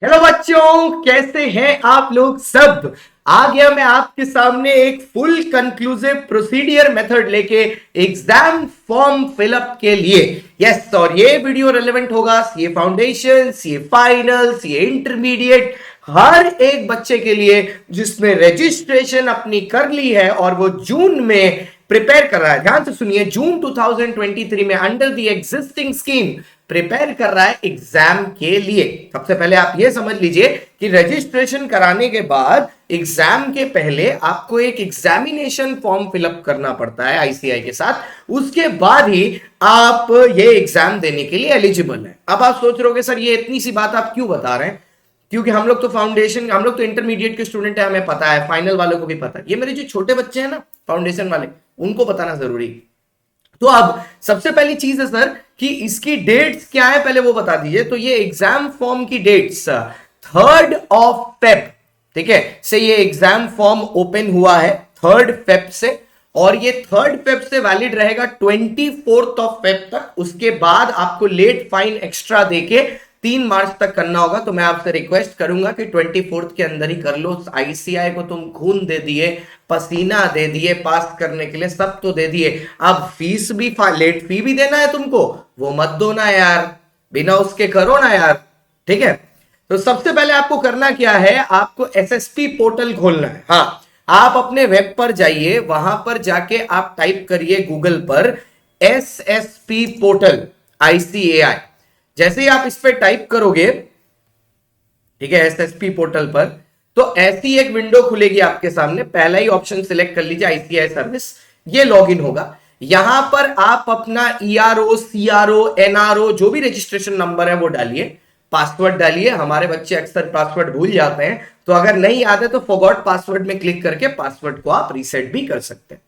Hello बच्चों, कैसे हैं आप लोग सब। आ गया मैं आपके सामने एक फुल कंक्लूसिव प्रोसीडियर मेथड लेके एग्जाम फॉर्म फिलअप के लिए। यस, और ये वीडियो रेलेवेंट होगा ये फाउंडेशन, ये फाइनल्स, ये इंटरमीडिएट, हर एक बच्चे के लिए जिसने रजिस्ट्रेशन अपनी कर ली है और वो जून में प्रिपेयर कर रहा है। ध्यान से सुनिए, जून 2023 में under the existing scheme prepare कर रहा है एग्जाम के लिए। सबसे पहले आप ये समझ लीजिए कि रजिस्ट्रेशन कराने के बाद एग्जाम के पहले आपको एक एग्जामिनेशन फॉर्म फिलअप करना पड़ता है आईसीआई के साथ। उसके बाद ही आप ये एग्जाम देने के लिए एलिजिबल है। अब आप सोच रहे हो सर ये इतनी सी बात आप क्यों बता रहे हैं, क्योंकि हम लोग तो फाउंडेशन, हम लोग तो इंटरमीडिएट के स्टूडेंट है, हमें पता है, फाइनल वालों को भी पता है। ये मेरे जो छोटे बच्चे हैं ना फाउंडेशन वाले, उनको बताना जरूरी। तो अब सबसे पहली चीज है सर कि इसकी डेट्स क्या है, पहले वो बता दीजिए। तो ये एग्जाम फॉर्म की डेट्स 3rd of Feb, ठीक है, से ये एग्जाम फॉर्म ओपन हुआ है 3rd Feb से, और ये 3rd Feb से वैलिड रहेगा 24th of Feb तक। उसके बाद आपको लेट फाइन एक्स्ट्रा देके 3 मार्च तक करना होगा। तो मैं आपसे रिक्वेस्ट करूंगा कि 24th के अंदर ही कर लो। आईसीआई को तुम खून दे दिए, पसीना दे दिए, पास करने के लिए सब तो दे दिए, अब फीस भी, लेट फी भी देना है तुमको, वो मत दो ना यार, बिना उसके करो ना यार, ठीक है। तो सबसे पहले आपको करना क्या है, आपको एसएसपी पोर्टल खोलना है। हाँ, आप अपने वेब पर जाइए, वहां पर जाके आप टाइप करिए गूगल पर एसएसपी पोर्टल आईसीएआई। जैसे ही आप इस पे टाइप करोगे, ठीक है, एसएसपी पोर्टल पर, तो ऐसी एक विंडो खुलेगी आपके सामने। पहला ही ऑप्शन सिलेक्ट कर लीजिए आईसीआई सर्विस, ये लॉगिन होगा। यहां पर आप अपना ईआरओ, सीआरओ, एनआरओ, जो भी रजिस्ट्रेशन नंबर है वो डालिए, पासवर्ड डालिए। हमारे बच्चे अक्सर पासवर्ड भूल जाते हैं, तो अगर नहीं याद है तो फॉरगॉट पासवर्ड में क्लिक करके पासवर्ड को आप रीसेट भी कर सकते हैं।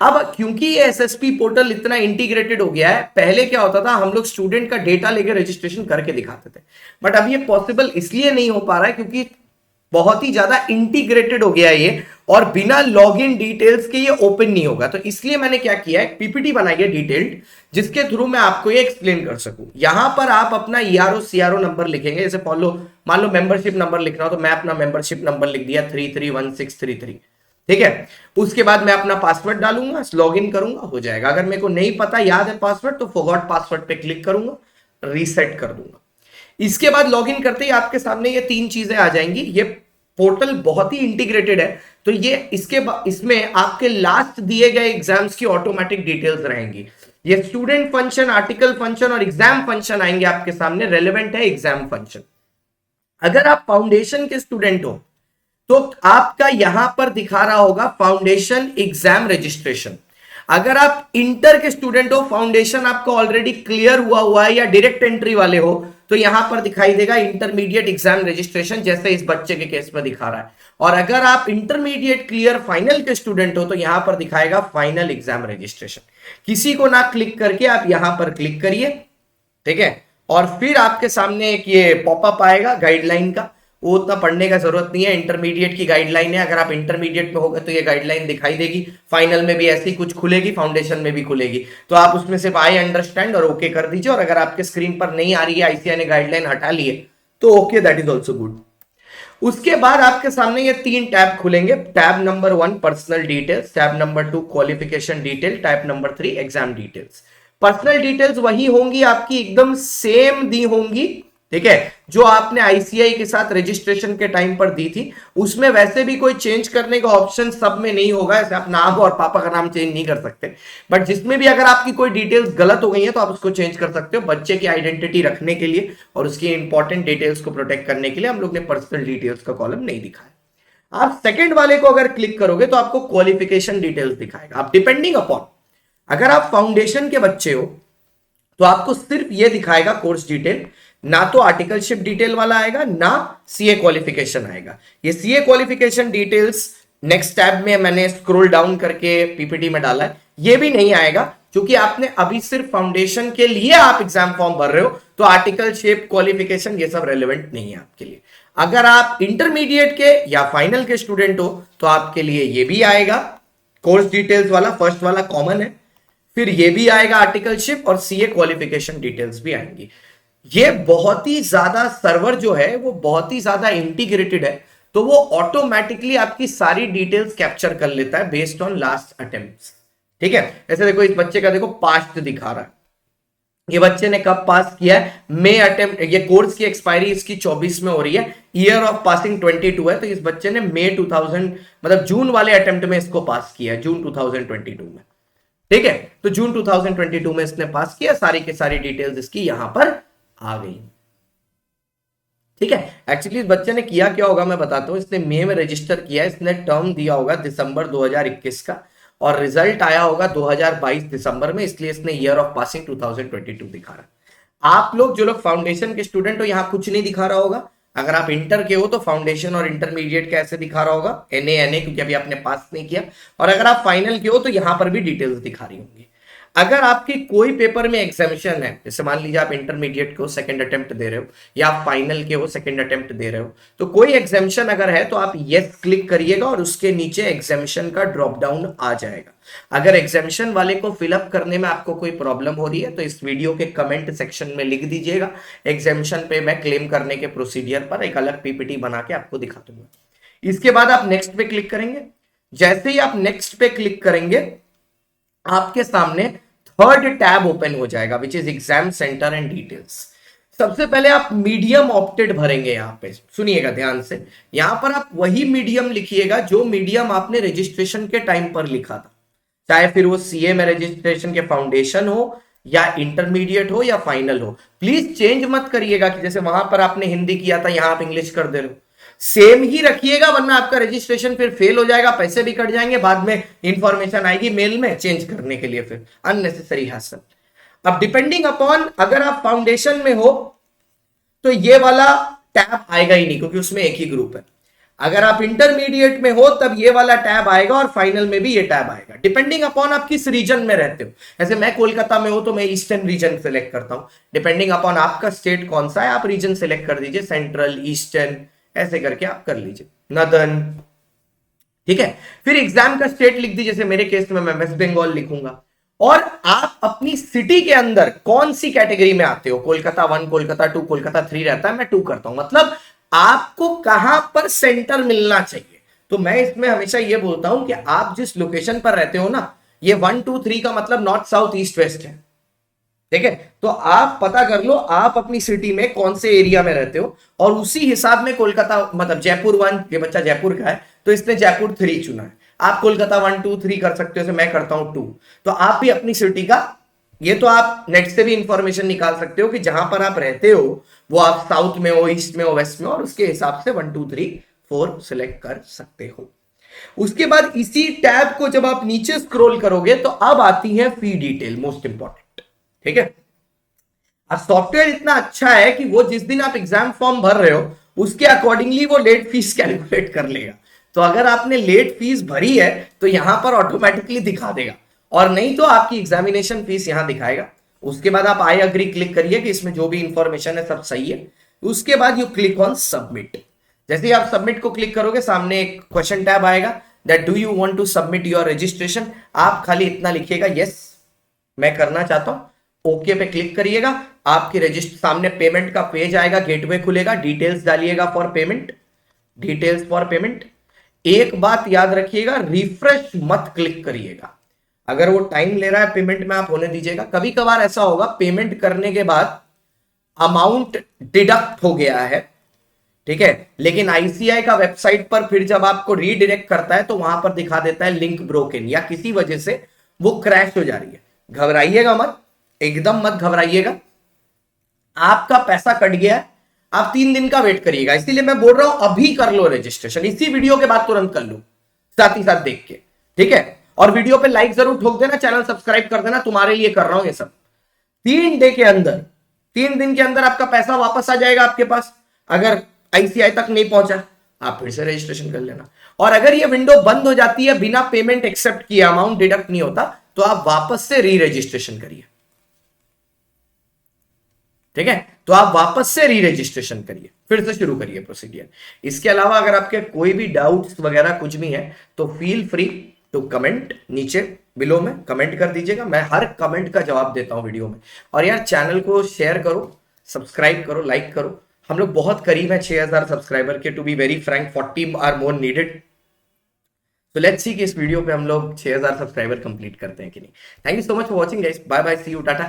अब क्योंकि ये एसएसपी पोर्टल इतना इंटीग्रेटेड हो गया है, पहले क्या होता था, हम लोग स्टूडेंट का डेटा लेकर रजिस्ट्रेशन करके दिखाते थे, बट अब ये पॉसिबल इसलिए नहीं हो पा रहा है क्योंकि बहुत ही ज्यादा इंटीग्रेटेड हो गया है ये, और बिना लॉगिन डिटेल्स के ये ओपन नहीं होगा। तो इसलिए मैंने क्या किया है, पीपीटी बनाई है डिटेल्ड, जिसके थ्रू मैं आपको ये एक्सप्लेन कर सकूं। यहां पर आप अपना ईआरओ सीआरओ नंबर लिखेंगे। जैसे मान लो मेंबरशिप नंबर लिखना हो तो मैं अपना मेंबरशिप नंबर लिख दिया 331633, ठीक है। उसके बाद मैं अपना पासवर्ड डालूंगा, लॉगिन करूंगा, हो जाएगा। अगर मेरे को नहीं पता, याद है पासवर्ड, तो फॉरगॉट पासवर्ड पे क्लिक करूंगा, रीसेट कर दूंगा। इसके बाद लॉगिन करते ही आपके सामने ये 3 चीजें आ जाएंगी। ये पोर्टल बहुत ही इंटीग्रेटेड है, तो ये इसमें आपके लास्ट दिए गए एग्जाम्स की ऑटोमेटिक डिटेल्स रहेंगी। ये स्टूडेंट फंक्शन, आर्टिकल फंक्शन और एग्जाम फंक्शन आएंगे आपके सामने। रेलेवेंट है एग्जाम फंक्शन। अगर आप फाउंडेशन के स्टूडेंट हो तो आपका यहां पर दिखा रहा होगा फाउंडेशन एग्जाम रजिस्ट्रेशन। अगर आप इंटर के स्टूडेंट हो, फाउंडेशन आपका ऑलरेडी क्लियर हुआ है या डायरेक्ट एंट्री वाले हो, तो यहां पर दिखाई देगा इंटरमीडिएट एग्जाम रजिस्ट्रेशन, जैसे इस बच्चे के केस में दिखा रहा है। और अगर आप इंटरमीडिएट क्लियर फाइनल के स्टूडेंट हो तो यहां पर दिखाएगा फाइनल एग्जाम रजिस्ट्रेशन। किसी को ना क्लिक करके आप यहां पर क्लिक करिए, ठीक है, और फिर आपके सामने एक ये पॉपअप आएगा गाइडलाइन का। वो उतना पढ़ने का जरूरत नहीं है, इंटरमीडिएट की गाइडलाइन है। अगर आप इंटरमीडिएट में होगा तो ये गाइडलाइन दिखाई देगी, फाइनल में भी ऐसी कुछ खुलेगी, फाउंडेशन में भी खुलेगी। तो आप उसमें सिर्फ आई अंडरस्टैंड और ओके कर दीजिए। और अगर आपके स्क्रीन पर नहीं आ रही है, आईसीआई ने गाइडलाइन हटा ली है, तो okay, that is also good. उसके बाद आपके सामने ये 3 टैब खुलेंगे। Tab number 1 personal details, tab number 2 qualification detail, tab number 3 exam details. Personal details वही होंगी आपकी, एकदम सेम दी होंगी, ठीक है, जो आपने आईसीआई के साथ रजिस्ट्रेशन के टाइम पर दी थी। उसमें वैसे भी कोई चेंज करने का ऑप्शन सब में नहीं होगा, ऐसे आप नाम और पापा का नाम चेंज नहीं कर सकते, बट जिसमें भी अगर आपकी कोई डिटेल्स गलत हो गई है तो आप उसको चेंज कर सकते हो। बच्चे की आइडेंटिटी रखने के लिए और उसकी इंपॉर्टेंट डिटेल्स को प्रोटेक्ट करने के लिए हम लोग ने पर्सनल डिटेल्स का कॉलम नहीं दिखाया। आप सेकेंड वाले को अगर क्लिक करोगे तो आपको क्वालिफिकेशन डिटेल्स दिखाएगा। आप डिपेंडिंग अपॉन, अगर आप फाउंडेशन के बच्चे हो तो आपको सिर्फ ये दिखाएगा कोर्स डिटेल, ना तो आर्टिकलशिप डिटेल वाला आएगा, ना सीए क्वालिफिकेशन आएगा। ये CA qualification details next tab में मैंने स्क्रॉल डाउन करके पीपीटी में डाला है, ये भी नहीं आएगा क्योंकि आपने अभी सिर्फ फाउंडेशन के लिए आप एग्जाम फॉर्म भर रहे हो, तो आर्टिकलशिप, क्वालिफिकेशन ये सब रेलेवेंट नहीं है आपके लिए। अगर आप इंटरमीडिएट के या फाइनल के स्टूडेंट हो तो आपके लिए ये भी आएगा, कोर्स डिटेल्स वाला, फर्स्ट वाला कॉमन है, फिर ये भी आएगा आर्टिकलशिप, और सीए क्वालिफिकेशन डिटेल्स भी आएंगी। ये बहुत ही ज्यादा सर्वर जो है वो बहुत ही ज्यादा इंटीग्रेटेड है, तो वो ऑटोमेटिकली आपकी सारी डिटेल्स कैप्चर कर लेता है बेस्ड ऑन लास्ट अटेम्प्ट्स। ठीक है, ऐसे देखो इस बच्चे का देखो पास्ट दिखा रहा है, ये बच्चे ने कब पास किया है, मे अटेम्प्ट, ये कोर्स की एक्सपायरी इसकी 24 में हो रही है, ईयर ऑफ पासिंग 22 है, तो इस बच्चे ने मे 2000 मतलब जून वाले अटेम्प्ट में इसको पास किया है, जून 2022 में। ठीक है, तो जून 2022 में इसने पास किया, सारी के सारी डिटेल्स इसकी यहां पर आ गई। ठीक है, एक्चुअली इस बच्चे ने किया क्या होगा मैं बताता हूं, इसने मई में रजिस्टर किया, इसने टर्म दिया होगा दिसंबर 2021 का, और रिजल्ट आया होगा 2022 दिसंबर में, इसलिए इसने ईयर ऑफ पासिंग 2022 दिखा रहा। आप लोग जो लोग फाउंडेशन के स्टूडेंट हो यहां कुछ नहीं दिखा रहा होगा, अगर आप इंटर के हो तो फाउंडेशन और इंटरमीडिएट का ऐसे दिखा रहा होगा, एनए क्योंकि अभी आपने पास नहीं किया, और अगर आप फाइनल के हो तो यहां पर भी डिटेल्स दिखा रही होंगी। अगर आपकी कोई पेपर में एग्जामिशन है, जैसे मान लीजिए आप इंटरमीडिएट को सेकंड अटेम्प्ट दे रहे हो या आप फाइनल के हो सेकंड अटेम्प्ट दे रहे हो, तो कोई एग्जामिशन अगर है तो आप यस क्लिक करिएगा और उसके नीचे एग्जामिशन का ड्रॉप डाउन आ जाएगा। अगर एग्जामिशन वाले को फिलअप करने में आपको कोई प्रॉब्लम हो रही है तो इस वीडियो के कमेंट सेक्शन में लिख दीजिएगा, एग्जामिशन पे मैं क्लेम करने के प्रोसीजर पर एक अलग पीपीटी बना के आपको दिखा दूंगा। इसके बाद आप नेक्स्ट पे क्लिक करेंगे, जैसे ही आप नेक्स्ट पे क्लिक करेंगे आपके सामने थर्ड टैब ओपन हो जाएगा, which is exam centre and details. सबसे पहले आप मीडियम ऑप्टेड भरेंगे, यहां पे सुनिएगा ध्यान से, यहां पर आप वही मीडियम लिखिएगा जो मीडियम आपने रजिस्ट्रेशन के टाइम पर लिखा था, चाहे फिर वो सीए में रजिस्ट्रेशन के फाउंडेशन हो या इंटरमीडिएट हो या फाइनल हो। प्लीज चेंज मत करिएगा कि जैसे वहां पर आपने हिंदी किया था यहां आप इंग्लिश कर दे रहे हो, सेम ही रखिएगा, वरना आपका रजिस्ट्रेशन फिर फेल हो जाएगा, पैसे भी कट जाएंगे, बाद में इंफॉर्मेशन आएगी मेल में चेंज करने के लिए, फिर अननेसेसरी हैसल। अब डिपेंडिंग अपॉन अगर आप फाउंडेशन में हो तो ये वाला टैब आएगा ही नहीं क्योंकि उसमें एक ही ग्रुप है, अगर आप इंटरमीडिएट में हो तब ये वाला टैब आएगा और फाइनल में भी ये टैब आएगा, डिपेंडिंग अपॉन आप किस रीजन में रहते हो। जैसे मैं कोलकाता में हूं तो मैं ईस्टर्न रीजन सेलेक्ट करता हूं, डिपेंडिंग अपॉन आपका स्टेट कौन सा है आप रीजन सेलेक्ट कर दीजिए, सेंट्रल, ईस्टर्न, ऐसे करके आप कर लीजिए, नदन। ठीक है, फिर एग्जाम का स्टेट लिख दीजिए, जैसे मेरे केस में मैं वेस्ट बंगाल लिखूंगा, और आप अपनी सिटी के अंदर कौन सी कैटेगरी में आते हो, कोलकाता 1, कोलकाता 2, कोलकाता 3 रहता है, मैं 2 करता हूं, मतलब आपको कहां पर सेंटर मिलना चाहिए। तो मैं इसमें हमेशा यह बोलता हूं कि आप जिस लोकेशन पर रहते हो ना, ये 1, 2, 3 का मतलब नॉर्थ, साउथ, ईस्ट, वेस्ट है। ठीक है, तो आप पता कर लो आप अपनी सिटी में कौन से एरिया में रहते हो, और उसी हिसाब में कोलकाता मतलब जयपुर 1, ये बच्चा जयपुर का है तो इसने जयपुर 3 चुना है, आप कोलकाता 1, 2, 3 कर सकते हो, मैं करता हूं 2, तो आप भी अपनी सिटी का, ये तो आप नेट से भी इंफॉर्मेशन निकाल सकते हो कि जहां पर आप रहते हो वो आप साउथ में हो, ईस्ट में हो, वेस्ट में हो, और उसके हिसाब से 1, 2, 3, 4 सिलेक्ट कर सकते हो। उसके बाद इसी टैब को जब आप नीचे स्क्रॉल करोगे तो अब आती है फी डिटेल, मोस्ट इंपॉर्टेंट। ठीक है, अब सॉफ्टवेयर इतना अच्छा है कि वो जिस दिन आप एग्जाम फॉर्म भर रहे हो उसके अकॉर्डिंगली वो लेट फीस कैलकुलेट कर लेगा, तो अगर आपने लेट फीस भरी है तो यहां पर ऑटोमेटिकली दिखा देगा, और नहीं तो आपकी एग्जामिनेशन फीस यहां दिखाएगा। उसके बाद आप आई अग्री क्लिक करिए कि इसमें जो भी इंफॉर्मेशन है सब सही है, उसके बाद यू क्लिक ऑन सबमिट। जैसे ही आप सबमिट को क्लिक करोगे सामने एक क्वेश्चन टैब आएगा, that do you want to submit your registration, आप खाली इतना लिखिएगा यस मैं करना चाहता हूं, ओके पे क्लिक करिएगा, आपके रजिस्टर सामने पेमेंट का पेज आएगा, गेटवे खुलेगा, डिटेल्स डालिएगा for payment, details for payment. एक बात याद रखिएगा, रिफ्रेश मत क्लिक करिएगा, अगर वो टाइम ले रहा है पेमेंट में आप होने दीजिएगा। कभी कभार ऐसा होगा पेमेंट करने के बाद अमाउंट डिडक्ट हो गया है, ठीक है, लेकिन आईसीआई का वेबसाइट पर फिर जब आपको रीडायरेक्ट करता है तो वहां पर दिखा देता है लिंक ब्रोकन, या किसी वजह से वो क्रैश हो जा रही है। घबराइएगा मत, एकदम मत घबराइएगा, आपका पैसा कट गया है, आप 3 दिन का वेट करिएगा, इसीलिए मैं बोल रहा हूं अभी कर लो रजिस्ट्रेशन, इसी वीडियो के बाद तुरंत कर लो, साथ ही साथ देख के। ठीक है, और वीडियो पे लाइक जरूर ठोक देना, चैनल सब्सक्राइब कर देना, तुम्हारे लिए कर रहा हूं ये सब। 3 डे के अंदर, 3 दिन के अंदर आपका पैसा वापस आ जाएगा आपके पास। अगर आईसीआई तक नहीं पहुंचा आप फिर से रजिस्ट्रेशन कर लेना, और अगर ये विंडो बंद हो जाती है बिना पेमेंट एक्सेप्ट किए, अमाउंट डिडक्ट नहीं होता, तो आप वापस से री रजिस्ट्रेशन करिए। ठीक है, तो आप वापस से री रजिस्ट्रेशन करिए, फिर से शुरू करिए प्रोसीजर। इसके अलावा अगर आपके कोई भी डाउट्स वगैरह कुछ भी है तो फील फ्री टू कमेंट, नीचे बिलो में कमेंट कर दीजिएगा, मैं हर कमेंट का जवाब देता हूं वीडियो में। और यार चैनल को शेयर करो, सब्सक्राइब करो, लाइक करो। हम लोग बहुत करीब है 6000 सब्सक्राइबर के, to be very frank 40 are more needed. तो लेट्स सी कि इस वीडियो पे हम लोग 6000 सब्सक्राइबर कंप्लीट करते हैं कि नहीं। Thank you so much for watching guys, bye bye, see you, tata.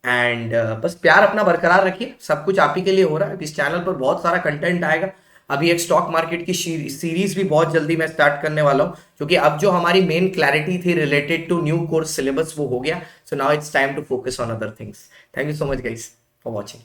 And बस प्यार अपना बरकरार रखिए, सब कुछ आप ही के लिए हो रहा है। इस चैनल पर बहुत सारा कंटेंट आएगा। अभी एक स्टॉक मार्केट की सीरीज भी बहुत जल्दी मैं स्टार्ट करने वाला हूँ, क्योंकि अब जो हमारी मेन क्लैरिटी थी related to new course syllabus वो हो गया। So now it's time to focus on other things. Thank you so much guys for watching.